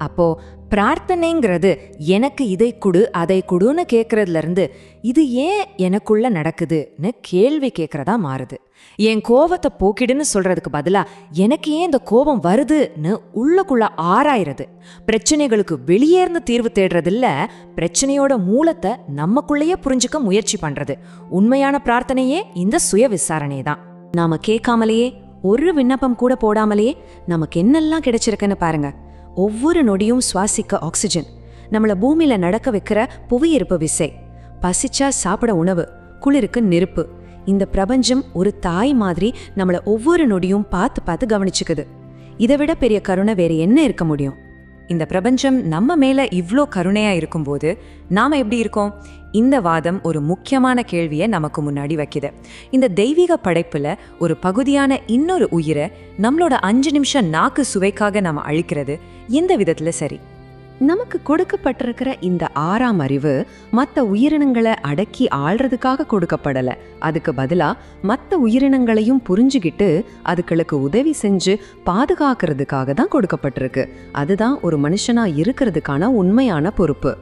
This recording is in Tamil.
அப்போ பிரார்த்தனைங்கிறது எனக்கு இதை கொடு அதை கொடுன்னு கேட்கறதுல இருந்து இது ஏன் எனக்குள்ள நடக்குதுன்னு கேள்வி கேட்கறதா மாறுது. என் கோபத்தை போக்கிடுன்னு சொல்றதுக்கு பதிலா எனக்கு ஏன் இந்த கோபம் வருதுன்னு உள்ளுக்குள்ள ஆராயிறது. பிரச்சனைகளுக்கு வெளியேர்ந்து தீர்வு தேடுறதில்ல, பிரச்சனையோட மூலத்தை நமக்குள்ளேயே புரிஞ்சுக்க முயற்சி பண்றது. உண்மையான பிரார்த்தனையே இந்த சுய விசாரணை தான். நாம கேட்காமலேயே, ஒரு விண்ணப்பம் கூட போடாமலேயே நமக்கு என்னெல்லாம் கிடைச்சிருக்குன்னு பாருங்க. ஒவ்வொரு நொடியும் சுவாசிக்க ஆக்சிஜன், நம்மள பூமியில நடக்க வைக்கிற புவியீர்ப்பு விசை, பசிச்சா சாப்பிட உணவு, குளிருக்கு நெருப்பு. இந்த பிரபஞ்சம் ஒரு தாய் மாதிரி நம்மள ஒவ்வொரு நொடியும் பார்த்து பார்த்து கவனிச்சுக்குது. இதை விட பெரிய கருணை வேற என்ன இருக்க முடியும்? இந்த பிரபஞ்சம் நம்ம மேல இவ்ளோ கருணையா இருக்கும்போது நாம எப்படி இருக்கோம்? இந்த வாதம் ஒரு முக்கியமான கேள்வியை நமக்கு முன்னாடி வைக்குது. இந்த தெய்வீக படைப்புல ஒரு பகுதியான இன்னொரு உயிரை நம்மளோட 5 நிமிஷம் நாக்கு சுவைக்காக நாம அழிக்கிறது எந்த விதத்துல சரி? நமக்கு கொடுக்கப்பட்டிருக்கிற இந்த 6ஆம் அறிவு மற்ற உயிரினங்களை அடக்கி ஆள்றதுக்காக கொடுக்கப்படல. அதுக்கு பதிலா மற்ற உயிரினங்களையும் புரிஞ்சுக்கிட்டு அதுகளுக்கு உதவி செஞ்சு பாதுகாக்கிறதுக்காக தான் கொடுக்கப்பட்டிருக்கு. அதுதான் ஒரு மனுஷனா இருக்கிறதுக்கான உண்மையான பொறுப்பு.